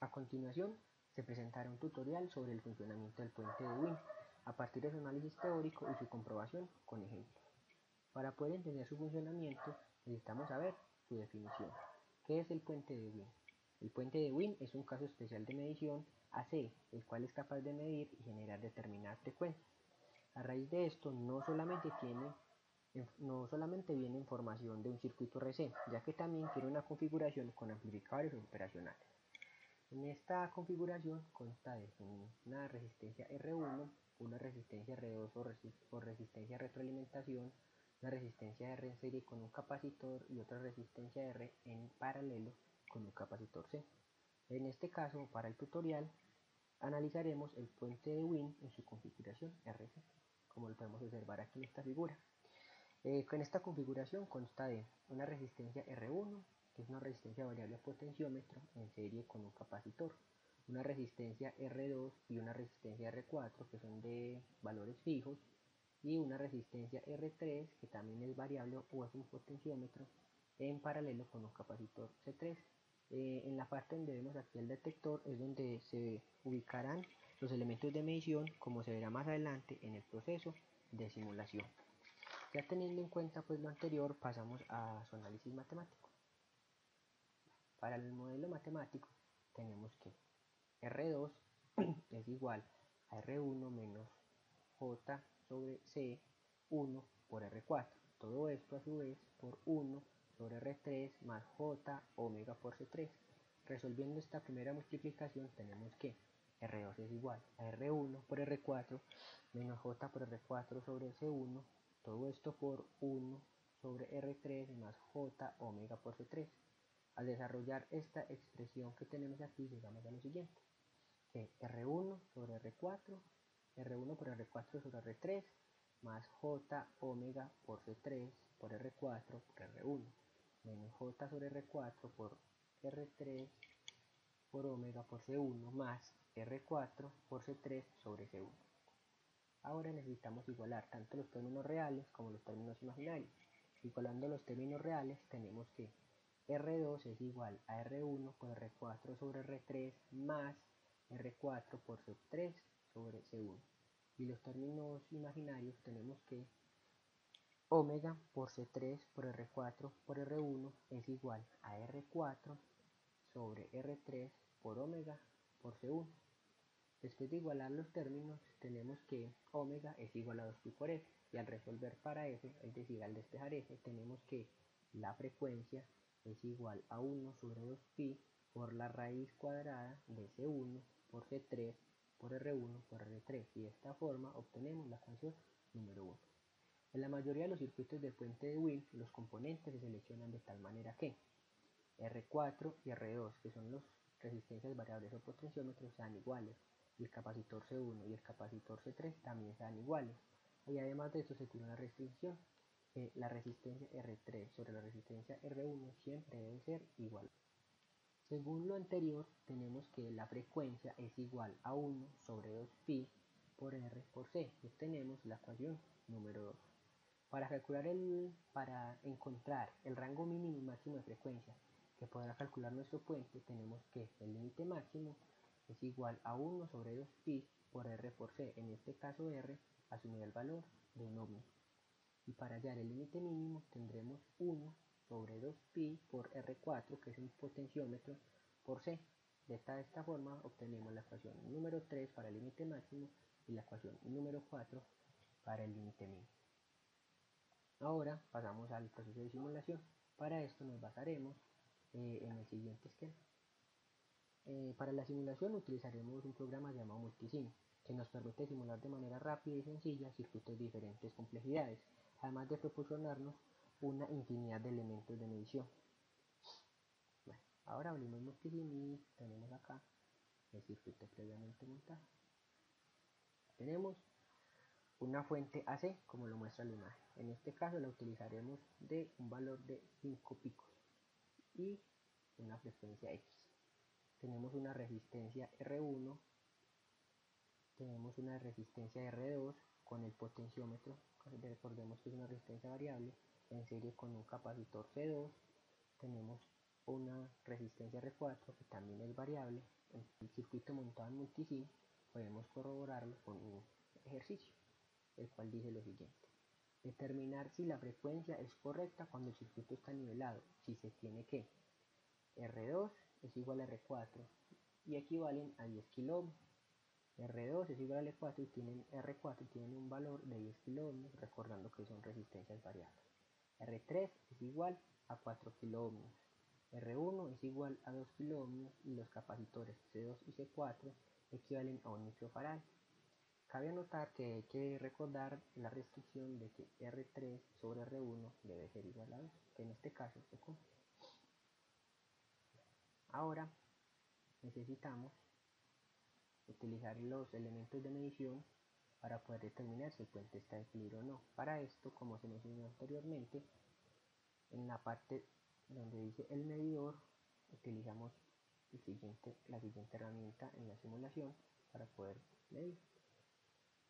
A continuación, se presentará un tutorial sobre el funcionamiento del puente de Wien, a partir de su análisis teórico y su comprobación con ejemplos. Para poder entender su funcionamiento, necesitamos saber su definición. ¿Qué es el puente de Wien? El puente de Wien es un caso especial de medición AC, el cual es capaz de medir y generar determinadas frecuencias. A raíz de esto, no solamente viene información de un circuito RC, ya que también tiene una configuración con amplificadores operacionales. En esta configuración consta de una resistencia R1, una resistencia R2 o resistencia de retroalimentación, una resistencia R en serie con un capacitor y otra resistencia R en paralelo con un capacitor C. En este caso, para el tutorial, analizaremos el puente de Wien en su configuración RC, como lo podemos observar aquí en esta figura. Con esta configuración consta de una resistencia R1, que es una resistencia variable a potenciómetro en serie con un capacitor, una resistencia R2 y una resistencia R4, que son de valores fijos, y una resistencia R3, que también es variable o es un potenciómetro, en paralelo con un capacitor C3. En la parte donde vemos aquí el detector es donde se ubicarán los elementos de medición, como se verá más adelante en el proceso de simulación. Ya teniendo en cuenta pues lo anterior, pasamos a su análisis matemático. Para el modelo matemático tenemos que R2 es igual a R1 menos J sobre C1 por R4. Todo esto a su vez por 1 sobre R3 más J omega por C3. Resolviendo esta primera multiplicación tenemos que R2 es igual a R1 por R4 menos J por R4 sobre C1. Todo esto por 1 sobre R3 más J omega por C3. Al desarrollar esta expresión que tenemos aquí, llegamos a lo siguiente, que R1 sobre R4, R1 por R4 sobre R3, más J omega por C3 por R4 por R1, menos J sobre R4 por R3 por omega por C1, más R4 por C3 sobre C1. Ahora necesitamos igualar tanto los términos reales como los términos imaginarios. Igualando los términos reales tenemos que R2 es igual a R1 por R4 sobre R3 más R4 por C3 sobre C1. Y los términos imaginarios tenemos que omega por C3 por R4 por R1 es igual a R4 sobre R3 por omega por C1. Después de igualar los términos, tenemos que omega es igual a 2pi por f, y al resolver para f, es decir, al despejar f, tenemos que la frecuencia es igual a 1 sobre 2pi por la raíz cuadrada de C1 por C3 por R1 por R3, y de esta forma obtenemos la ecuación número 1. En la mayoría de los circuitos del puente de Wien, los componentes se seleccionan de tal manera que R4 y R2, que son las resistencias variables o potenciómetros, sean iguales, y el capacitor C1 y el capacitor C3 también sean iguales. Y además de esto se tiene una restricción, que la resistencia R3 sobre la resistencia R1 siempre debe ser igual. Según lo anterior, tenemos que la frecuencia es igual a 1 sobre 2pi por R por C, y obtenemos la ecuación número 2. Para encontrar el rango mínimo y máximo de frecuencia que podrá calcular nuestro puente, tenemos que el límite máximo es igual a 1 sobre 2pi por R por C. En este caso R asumirá el valor de un ohmio. Y para hallar el límite mínimo tendremos 1 sobre 2pi por R4, que es un potenciómetro, por C. De esta forma obtenemos la ecuación número 3 para el límite máximo y la ecuación número 4 para el límite mínimo. Ahora pasamos al proceso de simulación. Para esto nos basaremos en el siguiente esquema. Para la simulación utilizaremos un programa llamado Multisim, que nos permite simular de manera rápida y sencilla circuitos de diferentes complejidades, además de proporcionarnos una infinidad de elementos de medición. Bueno, ahora abrimos Multisim y tenemos acá el circuito previamente montado. Tenemos una fuente AC, como lo muestra la imagen. En este caso la utilizaremos de un valor de 5 picos y una frecuencia X. Tenemos una resistencia R1, tenemos una resistencia R2 con el potenciómetro, recordemos que es una resistencia variable, en serie con un capacitor C2, tenemos o una resistencia R4 que también es variable. En el circuito montado en multisim podemos corroborarlo con un ejercicio, el cual dice lo siguiente: determinar si la frecuencia es correcta cuando el circuito está nivelado, si se tiene que R2 es igual a R4 y equivalen a 10 kΩ. R2 es igual a R4 y R4 tienen un valor de 10 kΩ, recordando que son resistencias variables. R3 es igual a 4 kΩ. R1 es igual a 2 kΩ y los capacitores C2 y C4 equivalen a 1 microfarad. Cabe anotar que hay que recordar la restricción de que R3 sobre R1 debe ser igual a 2, que en este caso se cumple. Ahora necesitamos utilizar los elementos de medición para poder determinar si el puente está de equilibrio o no. Para esto, como se mencionó anteriormente, en la parte donde dice el medidor, utilizamos la siguiente herramienta en la simulación para poder medir.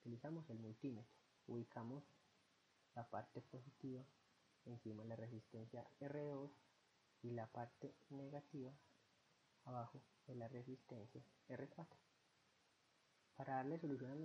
Utilizamos el multímetro, ubicamos la parte positiva encima de la resistencia R2 y la parte negativa abajo de la resistencia R4. Para darle solución al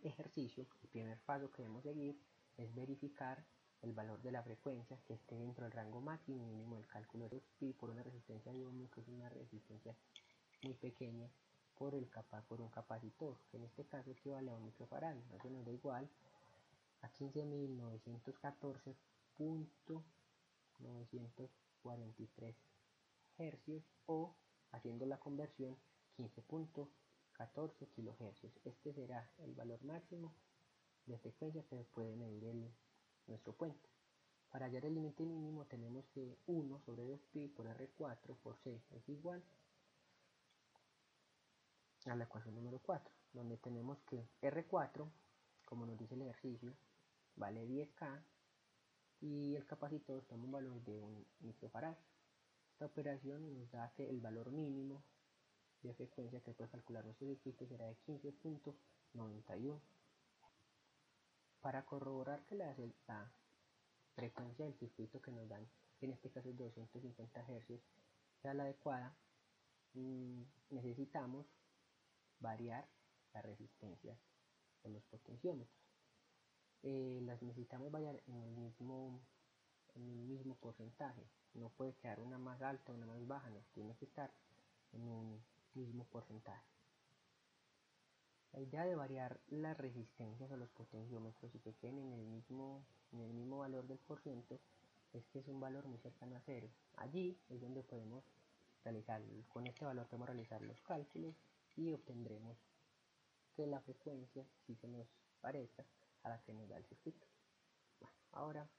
ejercicio, el primer paso que debemos seguir es verificar el valor de la frecuencia que esté dentro del rango máximo y mínimo del cálculo de pi por una resistencia de ohmio, que es una resistencia muy pequeña, por un capacitor, que en este caso equivale a 1 microfarad. Entonces nos da igual a 15.914.943 hercios, o haciendo la conversión 15.14 kilohercios. Este será el valor máximo de frecuencia que puede medir nuestro puente. Para hallar el límite mínimo tenemos que 1 sobre 2pi por R4 por C es igual a la ecuación número 4, donde tenemos que R4, como nos dice el ejercicio, vale 10K y el capacitor toma un valor de 1 microfarad. Esta operación nos da que el valor mínimo de frecuencia que puede calcular nuestro circuito será de 15.91. Para corroborar que la frecuencia del circuito que nos dan, que en este caso es 250 Hz, sea la adecuada, necesitamos variar las resistencias de los potenciómetros. Las necesitamos variar en el mismo porcentaje. No puede quedar una más alta o una más baja, no, tiene que estar en un mismo porcentaje. La idea de variar las resistencias a los potenciómetros y que queden en el mismo valor del porciento es que es un valor muy cercano a cero. Allí es donde podemos realizar, con este valor podemos realizar los cálculos y obtendremos que la frecuencia sí se nos parezca a la que nos da el circuito. Bueno, ahora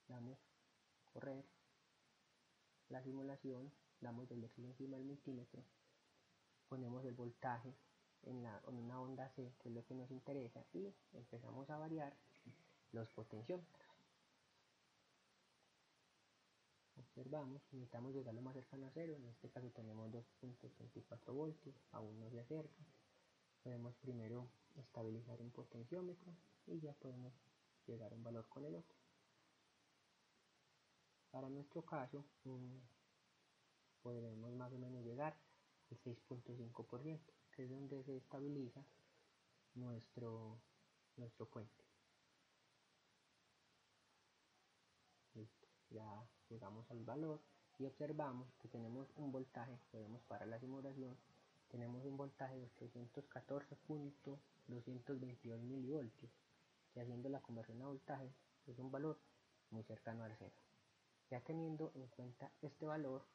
damos correr la simulación, damos doble clic encima del multímetro, ponemos el voltaje en una onda C, que es lo que nos interesa, y empezamos a variar los potenciómetros. Observamos, necesitamos llegar lo más cercano a cero, en este caso tenemos 2.84 voltios, aún no se acerca. Podemos primero estabilizar un potenciómetro y ya podemos llegar a un valor con el otro. Para nuestro caso, podremos más o menos llegar al 6.5%, que es donde se estabiliza nuestro puente. Listo, ya llegamos al valor y observamos que tenemos un voltaje, podemos parar la simulación, tenemos un voltaje de 814.222 milivoltios, que haciendo la conversión a voltaje es un valor muy cercano al cero. Ya teniendo en cuenta este valor,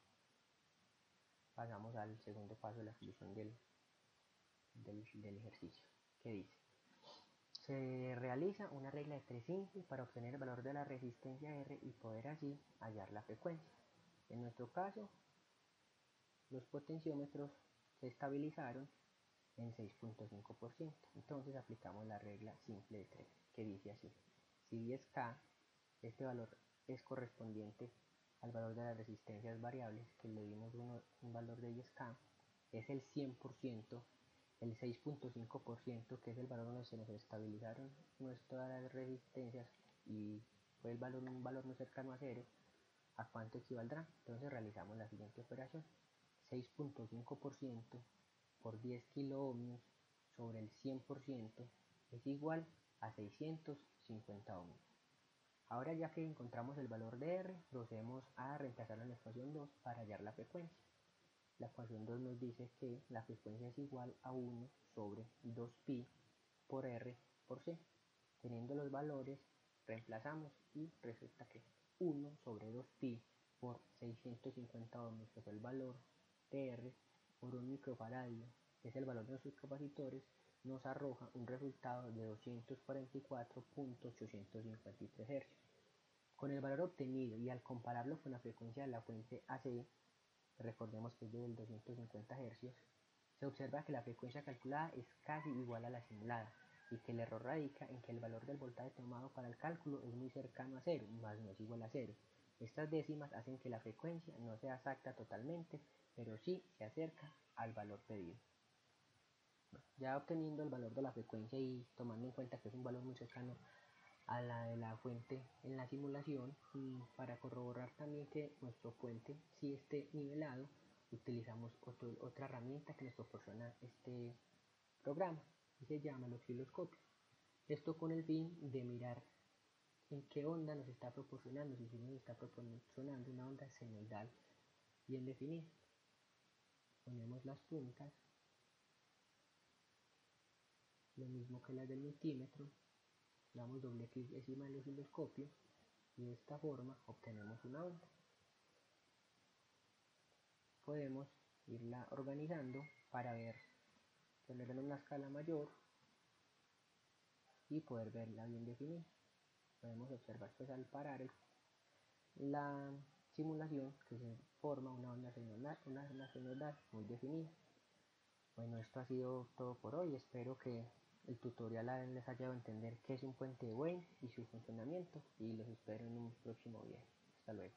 pasamos al segundo paso de la solución del ejercicio, que dice: se realiza una regla de 3 simples para obtener el valor de la resistencia R y poder así hallar la frecuencia. En nuestro caso, los potenciómetros se estabilizaron en 6.5%. Entonces aplicamos la regla simple de 3, que dice así: si 10K, este valor es correspondiente al valor de las resistencias variables, que le dimos un valor de 10K, es el 100%, el 6.5%, que es el valor donde se nos estabilizaron nuestras resistencias y fue un valor muy cercano a cero, ¿A cuánto equivaldrá? Entonces realizamos la siguiente operación. 6.5% por 10 kiloohmios sobre el 100% es igual a 650 ohmios. Ahora ya que encontramos el valor de R, procedemos a reemplazarlo en la ecuación 2 para hallar la frecuencia. La ecuación 2 nos dice que la frecuencia es igual a 1 sobre 2pi por R por C. Teniendo los valores, reemplazamos y resulta que 1 sobre 2pi por 650 ohmios, que fue el valor de R, por un microfaradio, que es el valor de nuestros capacitores, nos arroja un resultado de 244.853 Hz. Con el valor obtenido y al compararlo con la frecuencia de la fuente AC, recordemos que es de 250 Hz, se observa que la frecuencia calculada es casi igual a la simulada y que el error radica en que el valor del voltaje tomado para el cálculo es muy cercano a 0, más no es igual a 0. Estas décimas hacen que la frecuencia no sea exacta totalmente, pero sí se acerca al valor pedido. Ya obteniendo el valor de la frecuencia y tomando en cuenta que es un valor muy cercano a la de la fuente en la simulación, y para corroborar también que nuestro puente sí esté nivelado, utilizamos otra herramienta que nos proporciona este programa y se llama el osciloscopio. Esto con el fin de mirar en qué onda nos está proporcionando, si nos está proporcionando una onda senoidal bien definida. Ponemos las puntas, lo mismo que las del multímetro, damos doble clic encima del osciloscopio y de esta forma obtenemos una onda. Podemos irla organizando para ponerla en una escala mayor y poder verla bien definida. Podemos observar pues al parar la simulación que se forma una onda senoidal muy definida. Bueno, esto ha sido todo por hoy. Espero que el tutorial les haya dado a entender qué es un puente de Wien y su funcionamiento, y los espero en un próximo video. Hasta luego.